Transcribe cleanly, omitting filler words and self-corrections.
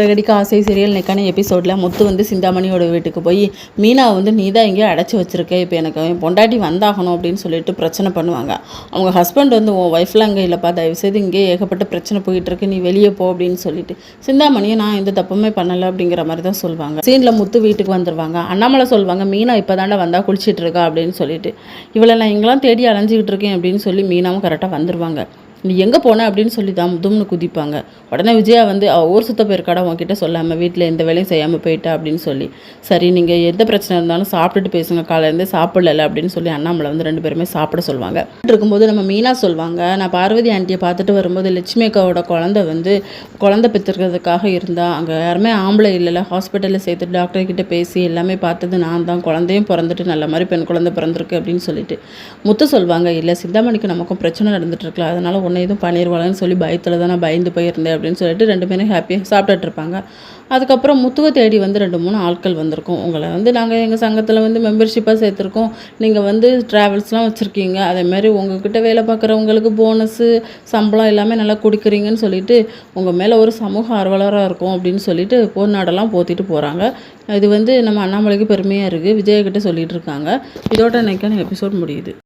அடிக்க ஆசை சீரியல் இன்னைக்கான எபிசோடில் முத்து வந்து சிந்தாமணியோட வீட்டுக்கு போய் மீனா வந்து நீ தான் எங்கேயோ அடைச்சி வச்சிருக்க, இப்போ எனக்கு என் பொண்டாட்டி வந்தாகணும் அப்படின்னு சொல்லிட்டு பிரச்சனை பண்ணுவாங்க. அவங்க ஹஸ்பண்ட் வந்து உன் ஒய்ஃப்லாம் அங்கே இல்லைப்பா, தயவுசெய்து இங்கே ஏகப்பட்ட பிரச்சனை போயிட்டு இருக்கு, நீ வெளியே போ அப்படின்னு சொல்லிட்டு சிந்தாமணியை நான் எந்த தப்புமே பண்ணலை அப்படிங்கிற மாதிரி தான் சொல்லுவாங்க. சீனில் முத்து வீட்டுக்கு வந்துடுவாங்க. அண்ணாமலை சொல்லுவாங்க மீனா இப்போ தாண்டா வந்தால் குளிச்சிட்டு இருக்கா அப்படின்னு சொல்லிட்டு, இவளை நான் இங்கெல்லாம் தேடி அலைஞ்சிக்கிட்டு இருக்கேன் அப்படின்னு சொல்லி மீனாவும் கரெக்டாக வந்துடுவாங்க. நீ எங்கே போன அப்படின்னு சொல்லி தான் தும்னு குதிப்பாங்க. உடனே விஜயா வந்து ஊர் சுத்த போயிருக்காடா உங்ககிட்ட சொல்லாமல் வீட்டில் எந்த வேலையும் செய்யாமல் போயிட்டா அப்படின்னு சொல்லி, சரி நீங்கள் எந்த பிரச்சனை இருந்தாலும் சாப்பிட்டுட்டு பேசுங்க, காலையிலேருந்து சாப்பிடல அப்படின்னு சொல்லி அண்ணாமலை வந்து 2 பேருமே சாப்பிட சொல்லுவாங்க. இருக்கும்போது நம்ம மீனா சொல்லுவாங்க, நான் பார்வதி ஆண்டியை பார்த்துட்டு வரும்போது லட்சுமி அக்காவோட குழந்தை பெற்றுக்கிறதுக்காக இருந்தால் அங்கே யாருமே ஆம்பளை இல்லைல்ல, ஹாஸ்பிட்டலில் சேர்த்துட்டு டாக்டர்கிட்ட பேசி எல்லாமே பார்த்தது நான் தான், குழந்தையும் பிறந்துட்டு நல்ல மாதிரி பெண் குழந்தை பிறந்திருக்கு அப்படின்னு சொல்லிட்டு முத்து சொல்லுவாங்க, இல்லை சிந்தாமணிக்கு நமக்கும் பிரச்சனை நடந்துட்டு இருக்கலாம், அதனால் உன்னை எதுவும் பண்ணிடுவாங்கன்னு சொல்லி பயத்தில் தான் நான் பயந்து போயிருந்தேன் அப்படின்னு சொல்லிட்டு 2 பேரும் ஹாப்பியாக சாப்பிட்டுட்டு இருப்பாங்க. அதுக்கப்புறம் முத்துவை தேடி வந்து 2-3 ஆட்கள் வந்திருக்கோம். உங்களை வந்து நாங்கள் எங்கள் சங்கத்தில் வந்து மெம்பர்ஷிப்பாக சேர்த்துருக்கோம், நீங்கள் வந்து ட்ராவல்ஸ்லாம் வச்சுருக்கீங்க, அதேமாதிரி உங்கள்கிட்ட வேலை பார்க்குறவங்களுக்கு போனஸு சம்பளம் எல்லாமே நல்லா கொடுக்குறீங்கன்னு சொல்லிட்டு உங்கள் மேலே ஒரு சமூக ஆர்வலராக இருக்கும் அப்படின்னு சொல்லிட்டு பொன்னாடெல்லாம் போத்திட்டு போகிறாங்க. இது வந்து நம்ம அண்ணாமலைக்கு பெருமையாக இருக்குது, விஜயகிட்ட சொல்லிகிட்டு இருக்காங்க. இதோட இன்னைக்கான எபிசோட் முடியுது.